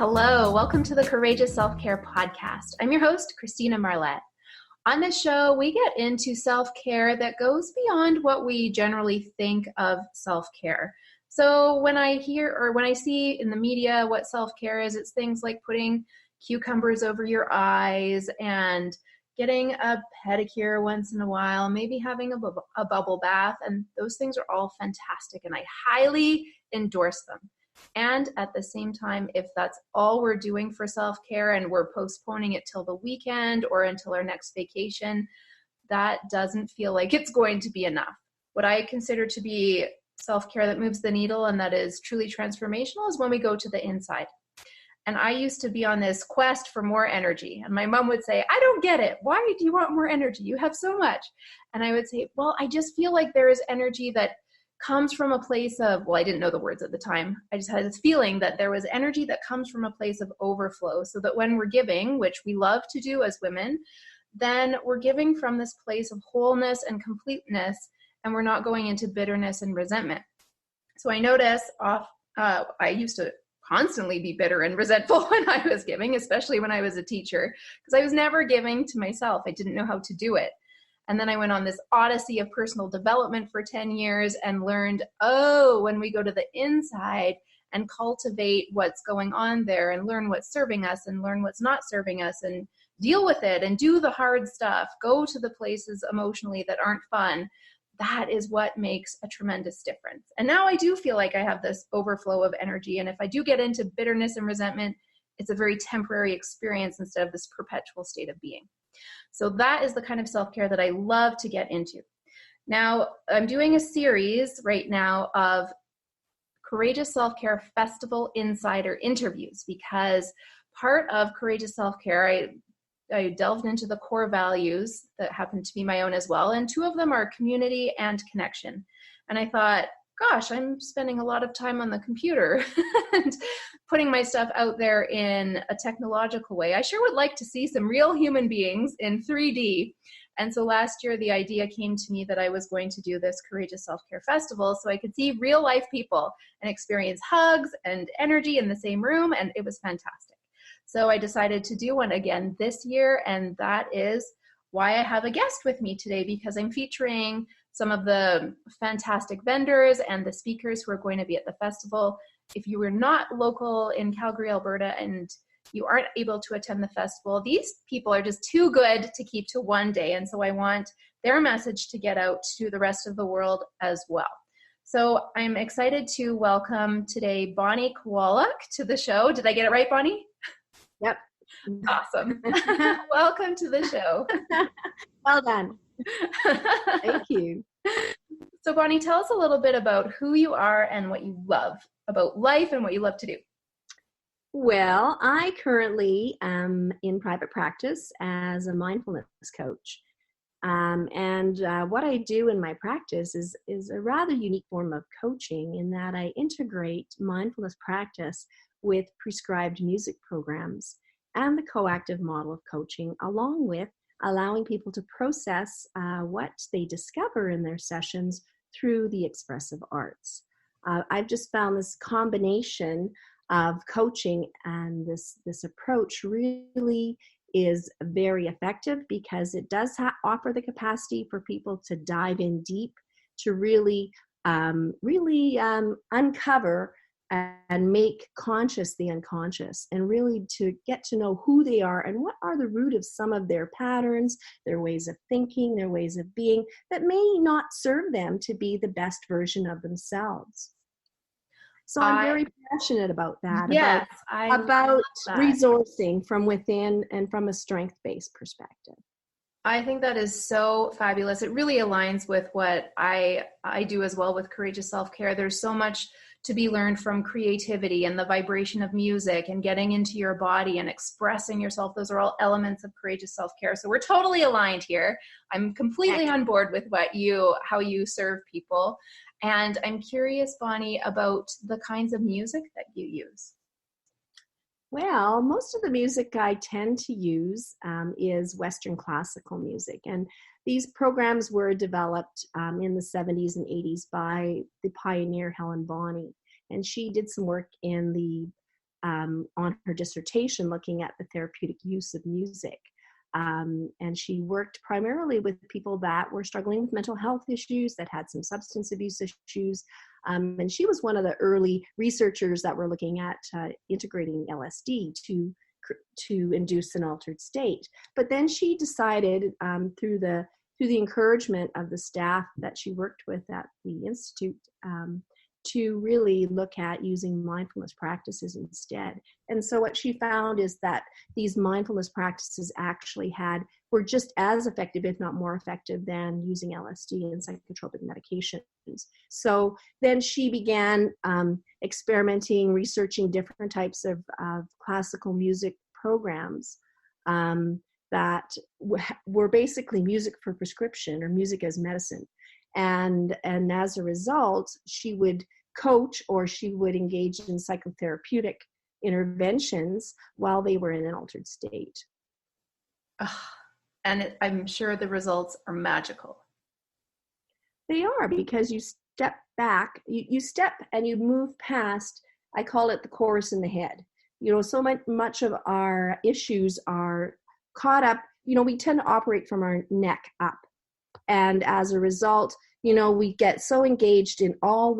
Hello, welcome to the Courageous Self-Care podcast. I'm your host, Christina Marlette. On this show, we get into self-care that goes beyond what we generally think of self-care. So when I hear or when I see in the media what self-care is, it's things like putting cucumbers over your eyes and getting a pedicure once in a while, maybe having a bubble bath, and those things are all fantastic, and I highly endorse them. And at the same time, if that's all we're doing for self-care and we're postponing it till the weekend or until our next vacation, that doesn't feel like it's going to be enough. What I consider to be self-care that moves the needle and that is truly transformational is when we go to the inside. And I used to be on this quest for more energy. And my mom would say, I don't get it. Why do you want more energy? You have so much. And I would say, well, I just feel like there is energy that comes from a place of, well, I didn't know the words at the time. I just had this feeling that there was energy that comes from a place of overflow, so that when we're giving, which we love to do as women, then we're giving from this place of wholeness and completeness, and we're not going into bitterness and resentment. So I notice I used to constantly be bitter and resentful when I was giving, especially when I was a teacher, because I was never giving to myself. I didn't know how to do it. And then I went on this odyssey of personal development for 10 years and learned, when we go to the inside and cultivate what's going on there and learn what's serving us and learn what's not serving us and deal with it and do the hard stuff, go to the places emotionally that aren't fun, that is what makes a tremendous difference. And now I do feel like I have this overflow of energy. And if I do get into bitterness and resentment, it's a very temporary experience instead of this perpetual state of being. So that is the kind of self-care that I love to get into. Now, I'm doing a series right now of Courageous Self-Care Festival Insider interviews, because part of Courageous Self-Care, I delved into the core values that happen to be my own as well, and two of them are community and connection. And I thought, gosh, I'm spending a lot of time on the computer and putting my stuff out there in a technological way. I sure would like to see some real human beings in 3D. And so last year, the idea came to me that I was going to do this Courageous Self-Care Festival so I could see real life people and experience hugs and energy in the same room. And it was fantastic. So I decided to do one again this year. And that is why I have a guest with me today, because I'm featuring some of the fantastic vendors and the speakers who are going to be at the festival. If you were not local in Calgary, Alberta, and you aren't able to attend the festival, these people are just too good to keep to one day. And so I want their message to get out to the rest of the world as well. So I'm excited to welcome today Bonnie Kowaliuk to the show. Did I get it right, Bonnie? Yep. Awesome. Welcome to the show. Well done. Thank you. So Bonnie, tell us a little bit about who you are and what you love about life and what you love to do. Well, I currently am in private practice as a mindfulness coach. And what I do in my practice is a rather unique form of coaching, in that I integrate mindfulness practice with prescribed music programs and the coactive model of coaching, along with allowing people to process what they discover in their sessions through the expressive arts. I've just found this combination of coaching and this approach really is very effective, because it does offer the capacity for people to dive in deep, to really uncover and make conscious the unconscious, and really to get to know who they are and what are the root of some of their patterns, their ways of thinking, their ways of being, that may not serve them to be the best version of themselves. So I'm very passionate about that, yes, about resourcing from within and from a strength-based perspective. I think that is so fabulous. It really aligns with what I do as well with Courageous Self-Care. There's so much to be learned from creativity and the vibration of music and getting into your body and expressing yourself. Those are all elements of Courageous Self-Care. So we're totally aligned here. I'm completely on board with how you serve people. And I'm curious, Bonnie, about the kinds of music that you use. Well, most of the music I tend to use is Western classical music. And these programs were developed in the 70s and 80s by the pioneer Helen Bonnie. And she did some work in the on her dissertation looking at the therapeutic use of music. And she worked primarily with people that were struggling with mental health issues, that had some substance abuse issues. And she was one of the early researchers that were looking at integrating LSD to induce an altered state. But then she decided through the encouragement of the staff that she worked with at the Institute to really look at using mindfulness practices instead. And so what she found is that these mindfulness practices actually were just as effective, if not more effective, than using LSD and psychotropic medications. So then she began experimenting, researching different types of classical music programs that were basically music for prescription or music as medicine. And as a result, she would coach or she would engage in psychotherapeutic interventions while they were in an altered state. And I'm sure the results are magical. They are, because you step back, you step and you move past, I call it the chorus in the head. So much of our issues are caught up, we tend to operate from our neck up. And as a result, we get so engaged in all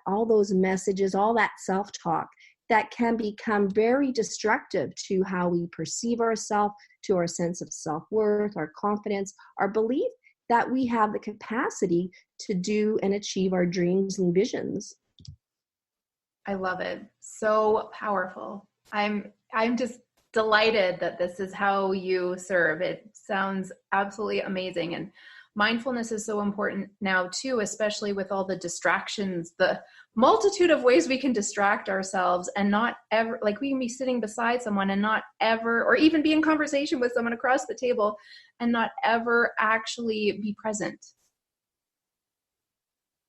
all those messages, all that self-talk that can become very destructive to how we perceive ourselves, to our sense of self-worth, our confidence, our belief that we have the capacity to do and achieve our dreams and visions. I love it. So powerful. I'm just delighted that this is how you serve. It sounds absolutely amazing. And mindfulness is so important now too, especially with all the distractions, the multitude of ways we can distract ourselves and not ever, like we can be sitting beside someone and not ever, or even be in conversation with someone across the table and not ever actually be present.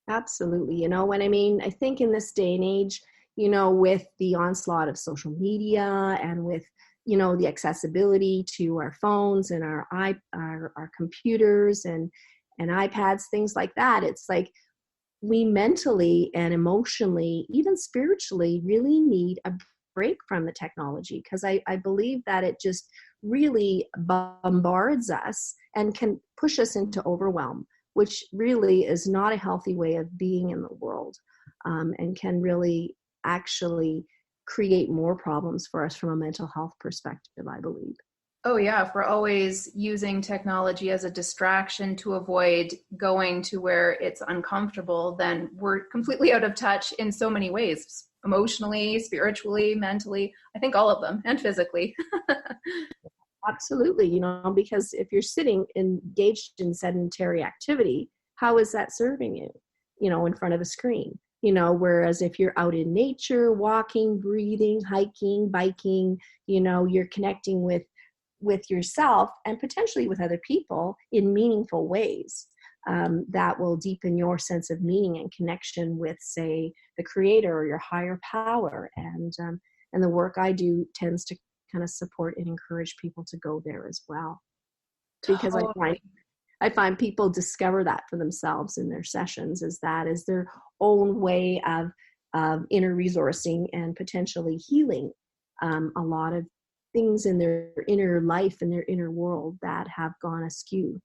Absolutely. I think in this day and age, with the onslaught of social media and with the accessibility to our phones and our computers and iPads, things like that. It's like we mentally and emotionally, even spiritually, really need a break from the technology, because I believe that it just really bombards us and can push us into overwhelm, which really is not a healthy way of being in the world, and can really actually create more problems for us from a mental health perspective, I believe. Oh yeah, if we're always using technology as a distraction to avoid going to where it's uncomfortable, then we're completely out of touch in so many ways, emotionally, spiritually, mentally, I think all of them, and physically. Absolutely, because if you're sitting engaged in sedentary activity, how is that serving you, in front of a screen? Whereas if you're out in nature, walking, breathing, hiking, biking, you're connecting with yourself and potentially with other people in meaningful ways that will deepen your sense of meaning and connection with, say, the creator or your higher power. And the work I do tends to kind of support and encourage people to go there as well. Because Totally. I find people discover that for themselves in their sessions, is their own way of inner resourcing and potentially healing a lot of things in their inner life and their inner world that have gone askew.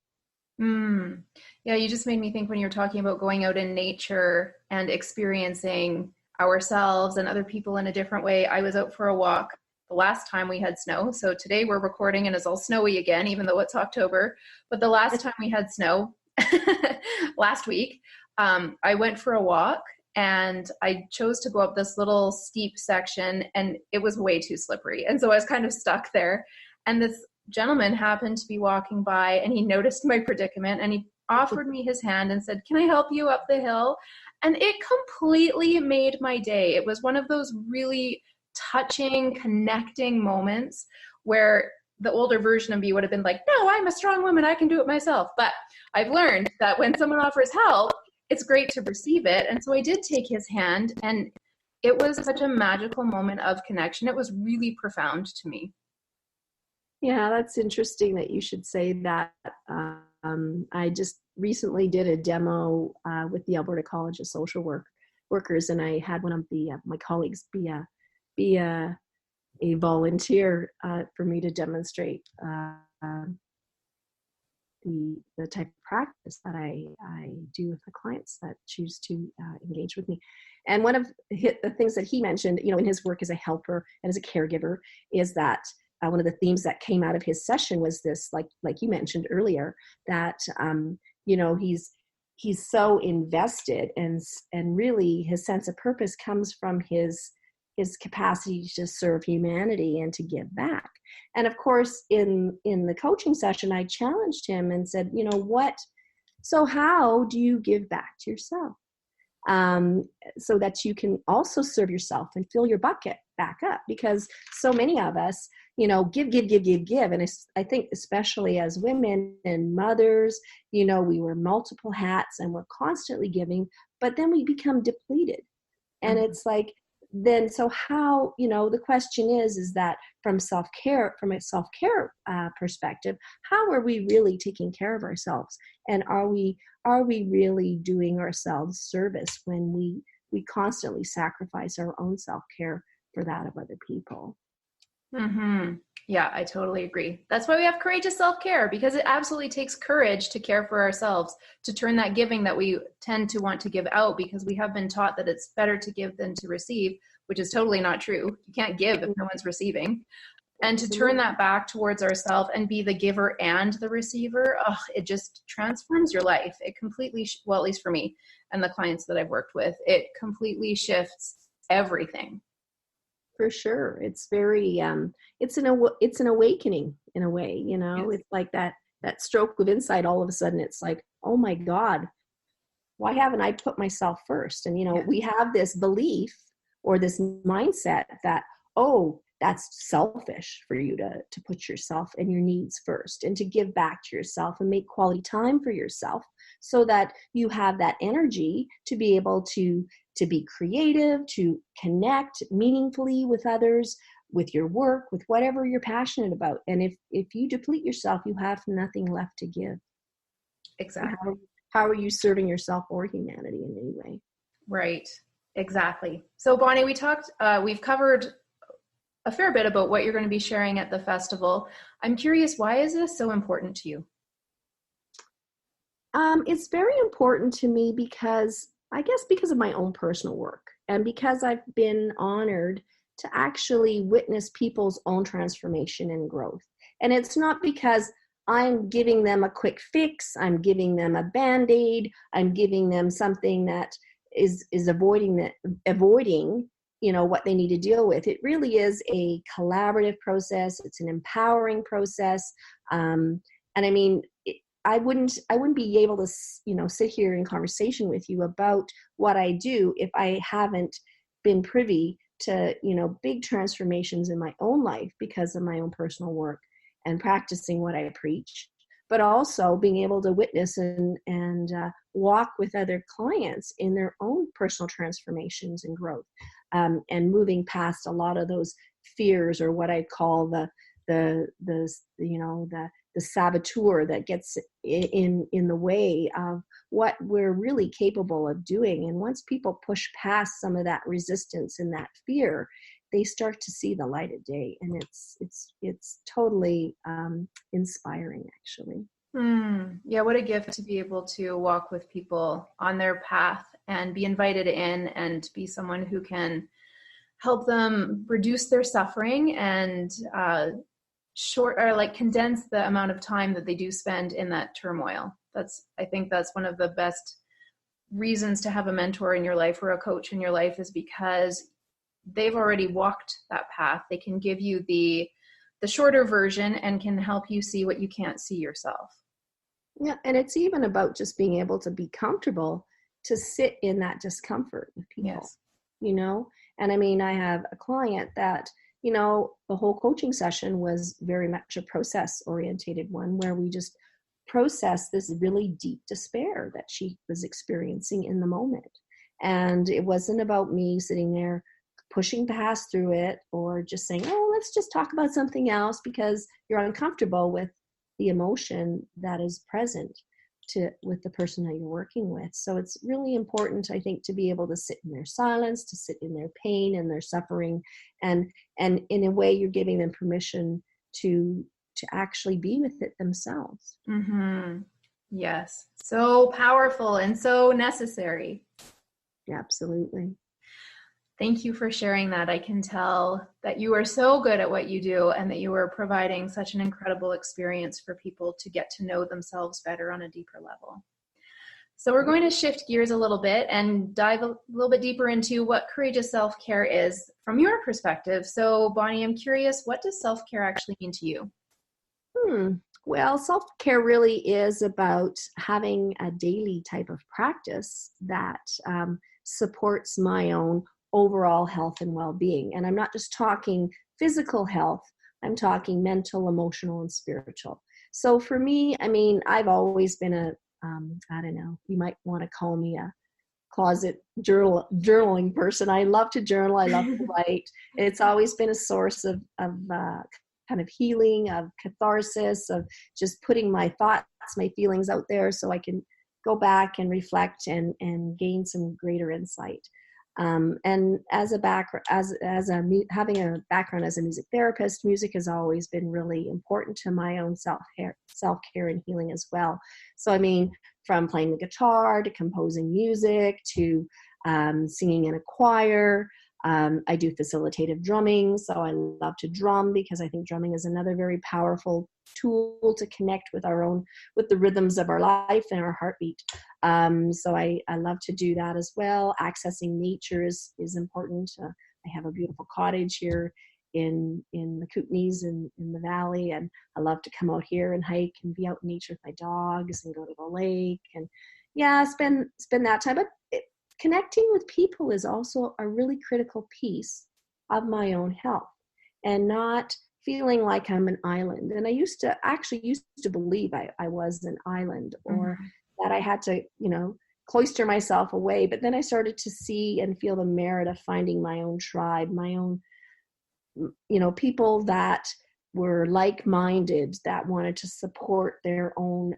Yeah, you just made me think when you're talking about going out in nature and experiencing ourselves and other people in a different way. I was out for a walk the last time we had snow. So today we're recording and it's all snowy again, even though it's October. But the last time we had snow, last week, I went for a walk and I chose to go up this little steep section and it was way too slippery. And so I was kind of stuck there. And this gentleman happened to be walking by and he noticed my predicament and he offered me his hand and said, "Can I help you up the hill?" And it completely made my day. It was one of those really touching, connecting moments where the older version of me would have been like, "No, I'm a strong woman. I can do it myself." But I've learned that when someone offers help, it's great to receive it. And so I did take his hand and it was such a magical moment of connection. It was really profound to me. Yeah, that's interesting that you should say that. I just recently did a demo with the Alberta College of Social Workers, and I had one of my colleagues be be a volunteer for me to demonstrate the type of practice that I do with the clients that choose to engage with me. And one of the things that he mentioned, in his work as a helper and as a caregiver, is that one of the themes that came out of his session was this, like you mentioned earlier, that he's so invested, and really his sense of purpose comes from his capacity to serve humanity and to give back. And of course, in the coaching session, I challenged him and said, so how do you give back to yourself? So that you can also serve yourself and fill your bucket back up, because so many of us, give. And I think especially as women and mothers, we wear multiple hats and we're constantly giving, but then we become depleted. And it's like, then so how, the question is that from a self-care perspective, how are we really taking care of ourselves? And are we really doing ourselves service when we constantly sacrifice our own self-care for that of other people? Mm-hmm. Yeah, I totally agree. That's why we have courageous self-care, because it absolutely takes courage to care for ourselves, to turn that giving that we tend to want to give out, because we have been taught that it's better to give than to receive, which is totally not true. You can't give if no one's receiving. And to turn that back towards ourselves and be the giver and the receiver, it just transforms your life. It completely, well, at least for me and the clients that I've worked with, it completely shifts everything. For sure. It's very, it's an awakening in a way, Yes. It's like that stroke of insight. All of a sudden it's like, oh my God, why haven't I put myself first? And, Yes. we have this belief or this mindset that, oh, that's selfish for you to put yourself and your needs first, and to give back to yourself and make quality time for yourself, so that you have that energy to be able to be creative, to connect meaningfully with others, with your work, with whatever you're passionate about. And if you deplete yourself, you have nothing left to give. Exactly. How are you serving yourself or humanity in any way? Right. Exactly. So Bonnie, we've covered a fair bit about what you're going to be sharing at the festival. I'm curious, why is this so important to you? It's very important to me because of my own personal work, and because I've been honored to actually witness people's own transformation and growth. And it's not because I'm giving them a quick fix, I'm giving them a Band-Aid, I'm giving them something that is avoiding what they need to deal with. It really is a collaborative process. It's an empowering process. And I mean, I wouldn't be able to, sit here in conversation with you about what I do if I haven't been privy to, big transformations in my own life because of my own personal work and practicing what I preach, but also being able to witness and walk with other clients in their own personal transformations and growth, and moving past a lot of those fears, or what I call the saboteur that gets in the way of what we're really capable of doing. And once people push past some of that resistance and that fear, they start to see the light of day, and it's totally inspiring, actually. Yeah, what a gift to be able to walk with people on their path and be invited in and be someone who can help them reduce their suffering and condense the amount of time that they do spend in that turmoil. I think that's one of the best reasons to have a mentor in your life or a coach in your life, is because they've already walked that path. They can give you the shorter version and can help you see what you can't see yourself. Yeah, and it's even about just being able to be comfortable to sit in that discomfort with people. Yes. And I mean, I have a client that, the whole coaching session was very much a process orientated one, where we just processed this really deep despair that she was experiencing in the moment. And it wasn't about me sitting there pushing past through it, or just saying, oh, let's just talk about something else because you're uncomfortable with the emotion that is present. with the person that you're working with. So it's really important, I think, to be able to sit in their silence, to sit in their pain and their suffering, and in a way you're giving them permission to actually be with it themselves. Mm-hmm. Yes. So powerful and so necessary. Absolutely. Thank you for sharing that. I can tell that you are so good at what you do and that you are providing such an incredible experience for people to get to know themselves better on a deeper level. So we're going to shift gears a little bit and dive a little bit deeper into what courageous self-care is from your perspective. So Bonnie, I'm curious, what does self-care actually mean to you? Well, self-care really is about having a daily type of practice that supports my own overall health and well-being. And I'm not just talking physical health, I'm talking mental, emotional, and spiritual. So for me, I mean, I've always been I don't know, you might want to call me a closet journaling person. I love to journal. I love to write. It's always been a source of kind of healing, of catharsis, of just putting my thoughts, my feelings out there so I can go back and reflect and gain some greater insight. And as having a background as a music therapist, music has always been really important to my own self-care and healing as well. So I mean, from playing the guitar to composing music to singing in a choir. I do facilitative drumming, so I love to drum because I think drumming is another very powerful tool to connect with the rhythms of our life and our heartbeat. So I love to do that as well. Accessing nature is important. I have a beautiful cottage here in the Kootenays in the valley, and I love to come out here and hike and be out in nature with my dogs and go to the lake and spend that time. But connecting with people is also a really critical piece of my own health, and not feeling like I'm an island. And I used to believe I was an island, or that I had to, cloister myself away. But then I started to see and feel the merit of finding my own tribe, my own, people that were like-minded, that wanted to support their own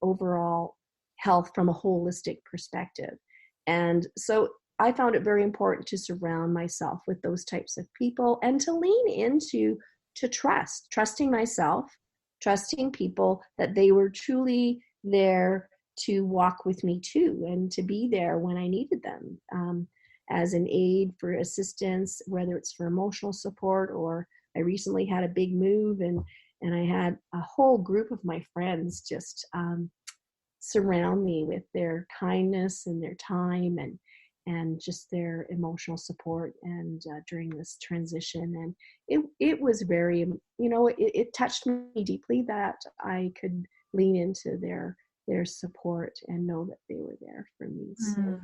overall health from a holistic perspective. And so I found it very important to surround myself with those types of people and to lean into trusting myself, trusting people that they were truly there to walk with me too, and to be there when I needed them as an aid for assistance, whether it's for emotional support, or I recently had a big move and I had a whole group of my friends just surround me with their kindness and their time and just their emotional support and during this transition. And it was very, it touched me deeply that I could lean into their support and know that they were there for me. So,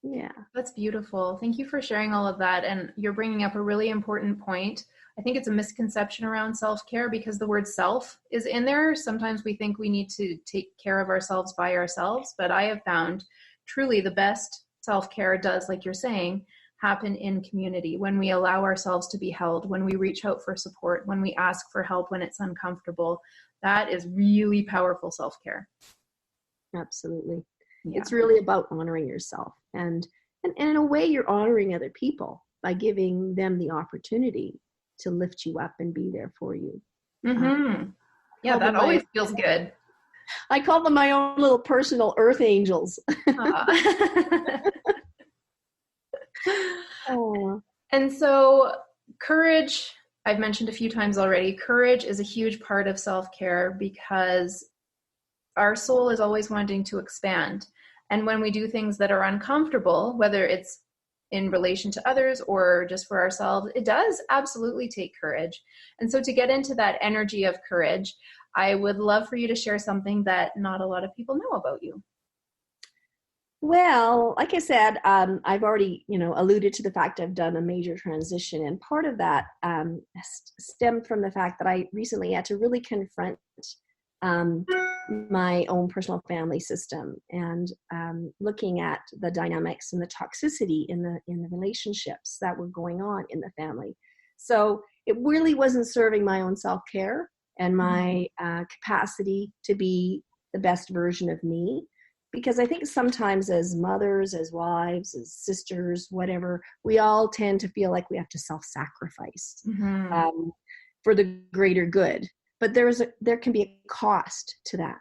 yeah. That's beautiful. Thank you for sharing all of that. And you're bringing up a really important point. I think it's a misconception around self-care because the word self is in there. Sometimes we think we need to take care of ourselves by ourselves, but I have found truly the best self-care does, like you're saying, happen in community, when we allow ourselves to be held, when we reach out for support, when we ask for help when it's uncomfortable. That is really powerful self-care. Absolutely. Yeah. It's really about honoring yourself. And in a way, you're honoring other people by giving them the opportunity to lift you up and be there for you. Yeah, that always feels good. I call them my own little personal earth angels. And so courage, I've mentioned a few times already, courage is a huge part of self-care because our soul is always wanting to expand. And when we do things that are uncomfortable, whether it's in relation to others or just for ourselves, it does absolutely take courage. And so to get into that energy of courage, I would love for you to share something that not a lot of people know about you. Well, like I said, I've already, alluded to the fact I've done a major transition. And part of that stemmed from the fact that I recently had to really confront my own personal family system and looking at the dynamics and the toxicity in the relationships that were going on in the family. So it really wasn't serving my own self-care and my capacity to be the best version of me. Because I think sometimes as mothers, as wives, as sisters, whatever, we all tend to feel like we have to self-sacrifice for the greater good. But there can be a cost to that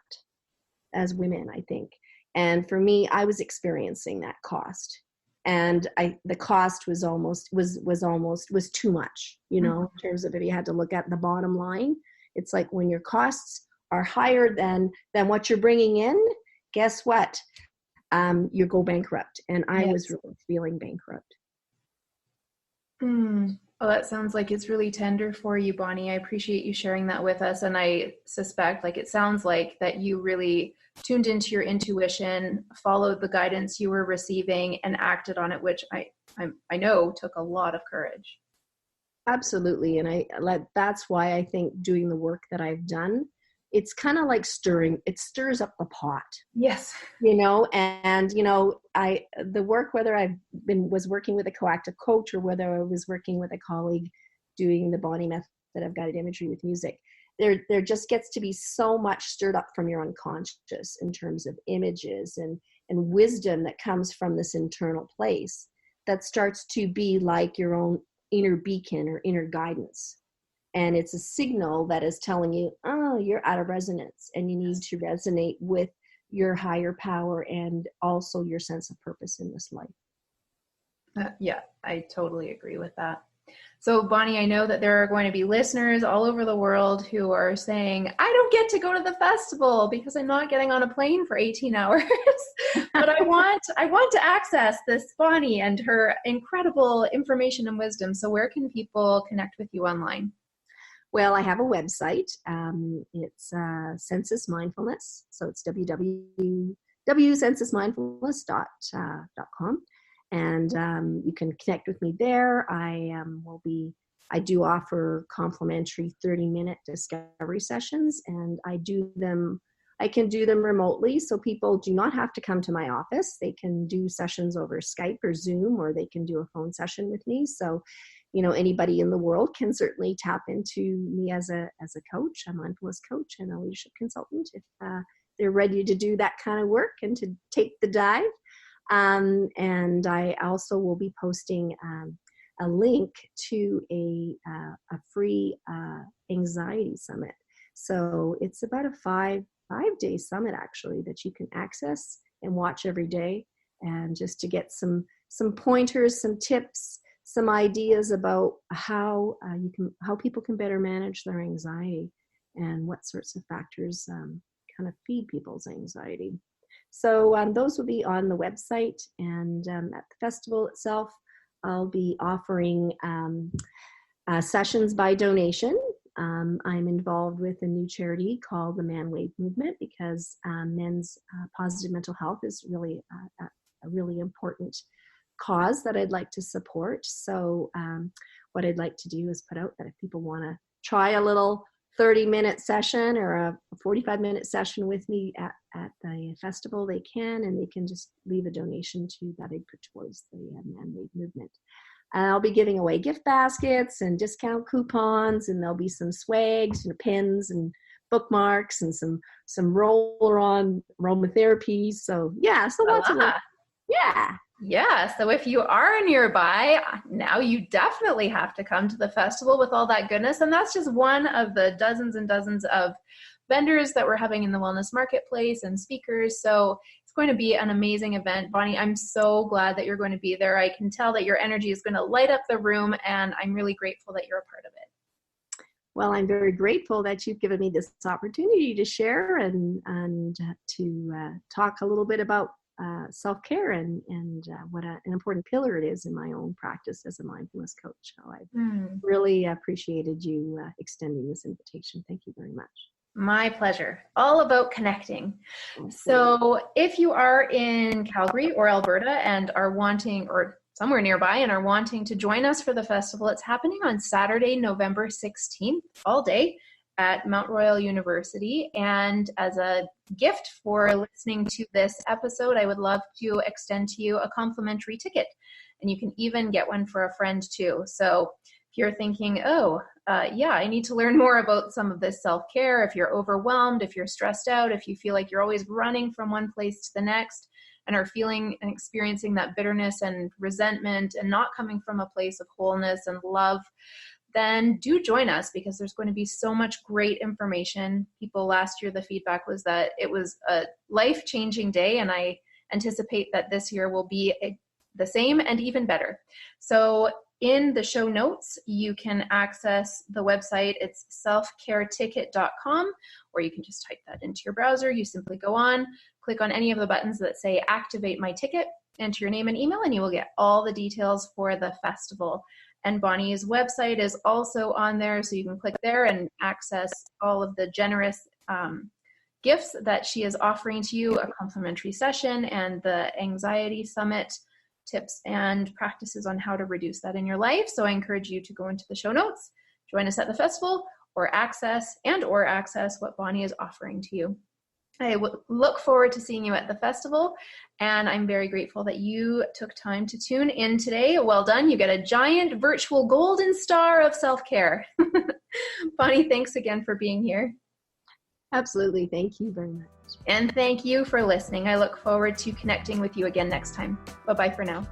as women, I think. And for me, I was experiencing that cost. And the cost was too much, you know, in terms of if you had to look at the bottom line. It's like when your costs are higher than what you're bringing in, guess what? You go bankrupt. And I was really feeling bankrupt. Well, that sounds like it's really tender for you, Bonnie. I appreciate you sharing that with us. And I suspect, like, it sounds like that you really tuned into your intuition, followed the guidance you were receiving, and acted on it, which I know took a lot of courage. Absolutely. And that's why I think doing the work that I've done, it's kind of like it stirs up the pot. Yes. You know, and, you know, the work, whether was working with a coactive coach or whether I was working with a colleague doing the Bonnie method of guided imagery with music, there just gets to be so much stirred up from your unconscious in terms of images and wisdom that comes from this internal place that starts to be like your own inner beacon or inner guidance. And it's a signal that is telling you, oh, you're out of resonance and you need to resonate with your higher power and also your sense of purpose in this life. Yeah, I totally agree with that. So, Bonnie, I know that there are going to be listeners all over the world who are saying, I don't get to go to the festival because I'm not getting on a plane for 18 hours, but I want to access this Bonnie and her incredible information and wisdom. So where can people connect with you online? Well, I have a website. It's Sensus Mindfulness. So it's www.sensusmindfulness.com. And you can connect with me there. I do offer complimentary 30-minute discovery sessions, and I can do them remotely. So people do not have to come to my office. They can do sessions over Skype or Zoom, or they can do a phone session with me. So, you know, anybody in the world can certainly tap into me as a coach, a mindfulness coach and a leadership consultant if they're ready to do that kind of work and to take the dive. And I also will be posting a link to a free anxiety summit. So it's about a five-day summit actually that you can access and watch every day, and just to get some pointers, some tips, some ideas about how people can better manage their anxiety and what sorts of factors kind of feed people's anxiety. So those will be on the website, and at the festival itself, I'll be offering sessions by donation. I'm involved with a new charity called the Man Wave Movement because men's positive mental health is really a really important cause that I'd like to support. So what I'd like to do is put out that if people want to try a little 30-minute session or a 45-minute session with me at the festival, they can, and they can just leave a donation to that I put towards the Man Wave Movement. I'll be giving away gift baskets and discount coupons, and there'll be some swags and pins and bookmarks and some roller-on aromatherapy. So yeah, so lots of Yeah, so if you are nearby, now you definitely have to come to the festival with all that goodness. And that's just one of the dozens and dozens of vendors that we're having in the wellness marketplace and speakers. So it's going to be an amazing event. Bonnie, I'm so glad that you're going to be there. I can tell that your energy is going to light up the room, and I'm really grateful that you're a part of it. Well, I'm very grateful that you've given me this opportunity to share and to talk a little bit about self-care and what an important pillar it is in my own practice as a mindfulness coach. So I really appreciated you extending this invitation. Thank you very much. My pleasure. All about connecting. So if you are in Calgary or Alberta and are wanting, or somewhere nearby and are wanting to join us for the festival, it's happening on Saturday, November 16th, all day at Mount Royal University. And as a gift for listening to this episode, I would love to extend to you a complimentary ticket. And you can even get one for a friend too. So if If you're thinking, yeah, I need to learn more about some of this self-care, if you're overwhelmed, if you're stressed out, if you feel like you're always running from one place to the next and are feeling and experiencing that bitterness and resentment and not coming from a place of wholeness and love, then do join us, because there's going to be so much great information. People last year, the feedback was that it was a life-changing day, and I anticipate that this year will be the same and even better. So in the show notes, you can access the website. It's selfcareticket.com, or you can just type that into your browser. You simply go on, click on any of the buttons that say activate my ticket, enter your name and email, and you will get all the details for the festival. And Bonnie's website is also on there, so you can click there and access all of the generous gifts that she is offering to you, a complimentary session and the anxiety summit tips and practices on how to reduce that in your life. So I encourage you to go into the show notes, join us at the festival, or access what Bonnie is offering to you. I look forward to seeing you at the festival, and I'm very grateful that you took time to tune in today. Well done. You get a giant virtual golden star of self-care. Bonnie, thanks again for being here. Absolutely. Thank you very much. And thank you for listening. I look forward to connecting with you again next time. Bye-bye for now.